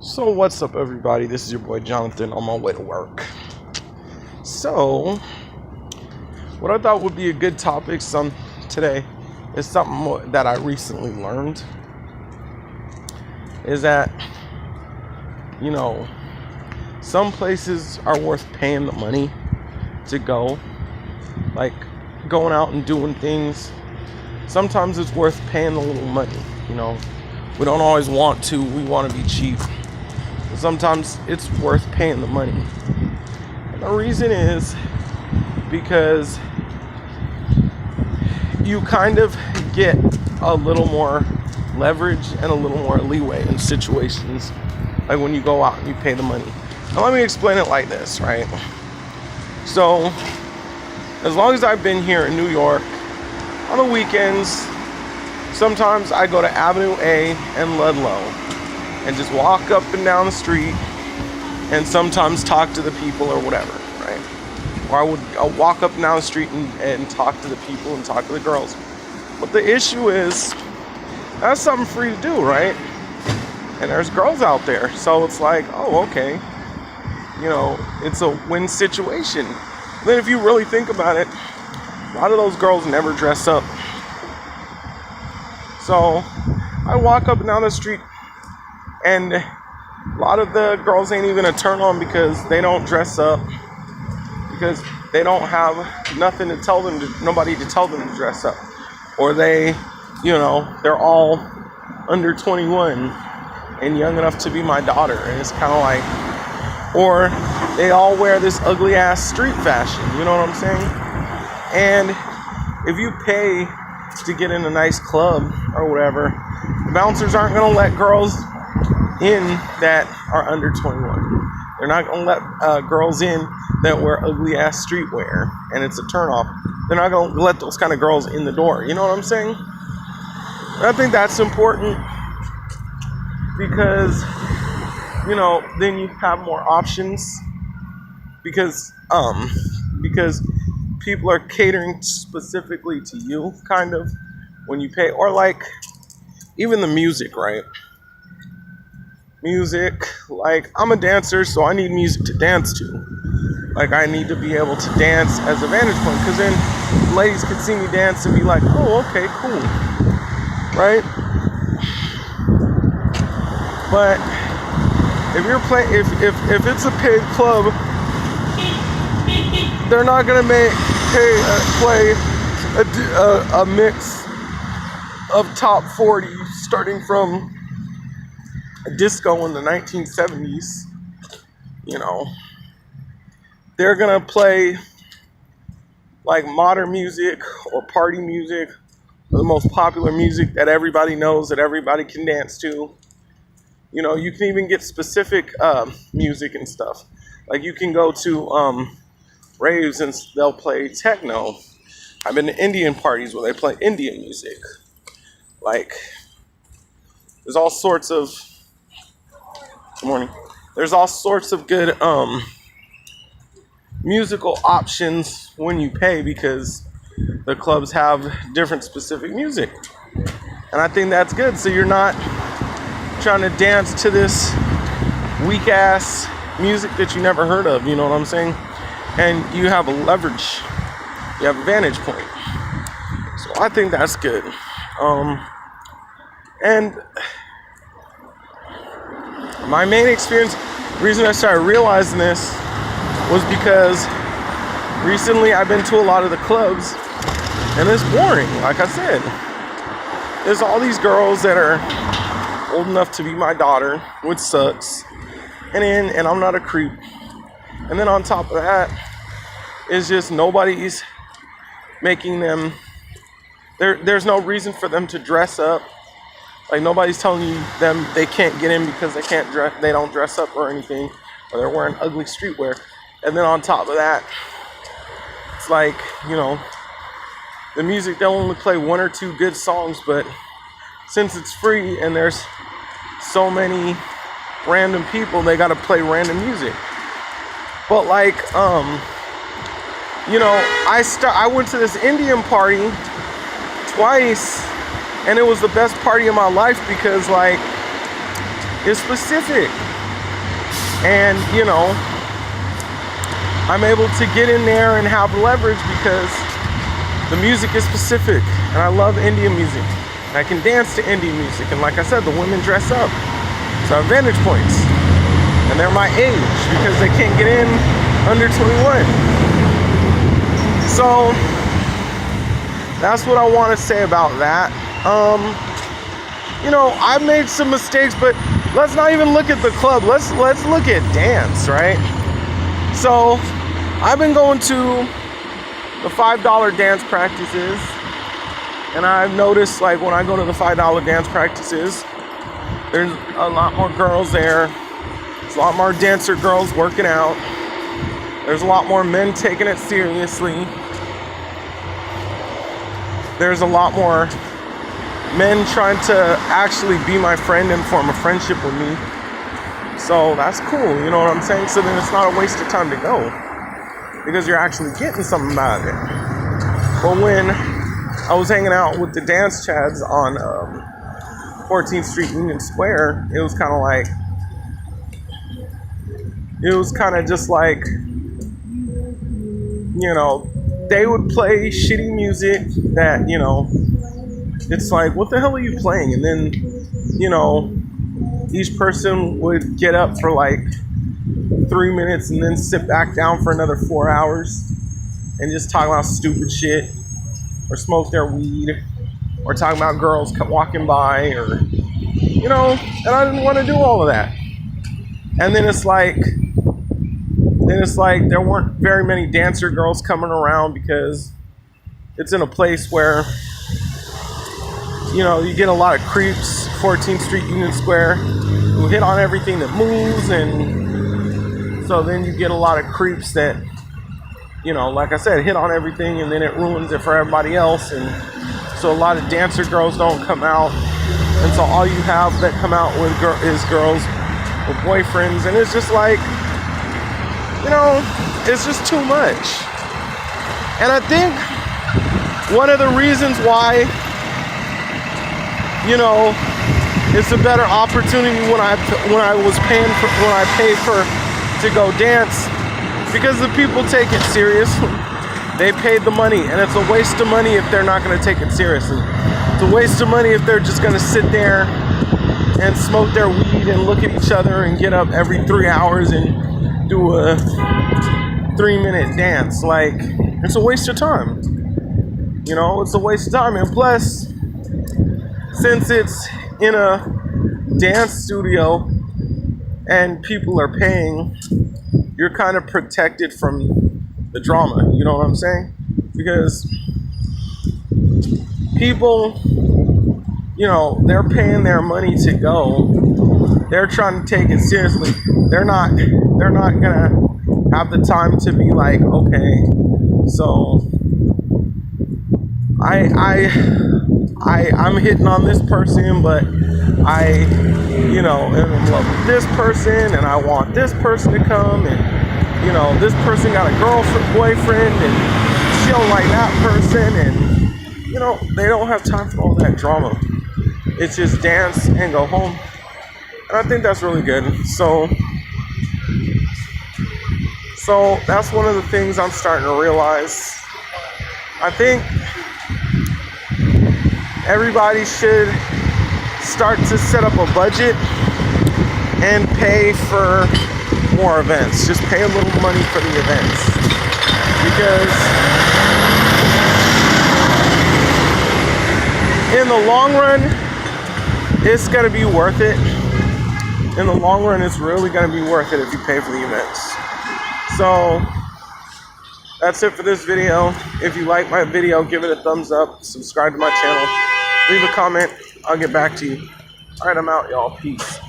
So what's up, everybody? This is your boy Jonathan on my way to work. So what I thought would be a good topic today is something that I recently learned, is that some places are worth paying the money to go, like going out and doing things. Sometimes it's worth paying a little money. We don't always want to. We want to be cheap. Sometimes it's worth paying the money. And the reason is because you kind of get a little more leverage and a little more leeway in situations like when you go out and you pay the money. Now let me explain it like this, right? So as long as I've been here in New York, on the weekends, sometimes I go to Avenue A and Ludlow and just walk up and down the street and sometimes talk to the people or whatever, right? Or I'll walk up and down the street and talk to the people and talk to the girls. But the issue is, that's something free to do, right? And there's girls out there. So it's like, oh, okay. It's a win situation. Then if you really think about it, a lot of those girls never dress up. So I walk up and down the street, and a lot of the girls ain't even a turn on because they don't dress up, because they don't have nothing to tell them, nobody to tell them to dress up. Or they're all under 21 and young enough to be my daughter. And it's kind of like, or they all wear this ugly ass street fashion, you know what I'm saying? And if you pay to get in a nice club or whatever, the bouncers aren't going to let girls in that are under 21. They're not going to let girls in that wear ugly ass streetwear and it's a turnoff. They're not going to let those kind of girls in the door. You know what I'm saying? And I think that's important because, then you have more options because people are catering specifically to you, kind of, when you pay. Or like even the music, right? Music, like I'm a dancer, so I need music to dance to. Like I need to be able to dance as a vantage point, because then ladies can see me dance and be like, oh, okay, cool, right? But if you're playing, if it's a paid club, they're not gonna play a mix of top 40 starting from disco in the 1970s. They're gonna play like modern music or party music, or the most popular music that everybody knows, that everybody can dance to. You can even get specific music and stuff. Like you can go to raves and they'll play techno. I've been to Indian parties where they play Indian music. Like there's all sorts of Good morning. There's all sorts of good musical options when you pay, because the clubs have different specific music. And I think that's good. So you're not trying to dance to this weak ass music that you never heard of, you know what I'm saying? And you have a leverage. You have a vantage point. So I think that's good. And my main experience, the reason I started realizing this was because recently I've been to a lot of the clubs and it's boring. Like I said, there's all these girls that are old enough to be my daughter, which sucks. And I'm not a creep. And then on top of that, it's just nobody's making them, there's no reason for them to dress up. Like nobody's telling them they can't get in because they don't dress up or anything, or they're wearing ugly streetwear. And then on top of that, it's like, the music, they'll only play one or two good songs, but since it's free and there's so many random people, they gotta play random music. But like, I went to this Indian party twice, and it was the best party of my life because like is specific. And, you know, I'm able to get in there and have leverage because the music is specific. And I love Indian music. I can dance to Indian music. And like I said, the women dress up. So I have vantage points. And they're my age because they can't get in under 21. So that's what I want to say about that. You know, I've made some mistakes, but let's not even look at the club. Let's look at dance, right? So I've been going to the $5 dance practices, and I've noticed, like, when I go to the $5 dance practices, there's a lot more girls there. There's a lot more dancer girls working out. There's a lot more men taking it seriously. There's a lot more men trying to actually be my friend and form a friendship with me. So that's cool, you know what I'm saying? So then it's not a waste of time to go because you're actually getting something out of it. But when I was hanging out with the dance chads on 14th Street Union Square, it was kind of just like, you know, they would play shitty music that, you know, it's like, what the hell are you playing? And then, you know, each person would get up for like 3 minutes and then sit back down for another 4 hours and just talk about stupid shit or smoke their weed or talk about girls walking by or, you know, and I didn't want to do all of that. And then it's like there weren't very many dancer girls coming around because it's in a place where, you know, you get a lot of creeps, 14th Street Union Square, who hit on everything that moves, and so then you get a lot of creeps that, you know, like I said, hit on everything, and then it ruins it for everybody else, and so a lot of dancer girls don't come out, and so all you have that come out with is girls with boyfriends, and it's just like, you know, it's just too much. And I think one of the reasons why, you know, it's a better opportunity when I pay for to go dance, because the people take it serious. They paid the money, and it's a waste of money if they're not going to take it seriously. It's a waste of money if they're just going to sit there and smoke their weed and look at each other and get up every 3 hours and do a 3-minute dance. Like, it's a waste of time. You know, it's a waste of time. And plus, since it's in a dance studio and people are paying, you're kind of protected from the drama. You know what I'm saying? Because people, you know, they're paying their money to go. They're trying to take it seriously. They're not gonna have the time to be like, okay, so I'm hitting on this person, but I, you know, am in love with this person, and I want this person to come, and, you know, this person got a girlfriend, boyfriend, and she don't like that person, and, you know, they don't have time for all that drama. It's just dance and go home. And I think that's really good. So that's one of the things I'm starting to realize. I think everybody should start to set up a budget and pay for more events. Just pay a little money for the events. Because in the long run, it's going to be worth it. In the long run, it's really going to be worth it if you pay for the events. So that's it for this video. If you like my video, give it a thumbs up. Subscribe to my channel. Leave a comment. I'll get back to you. All right, I'm out, y'all. Peace.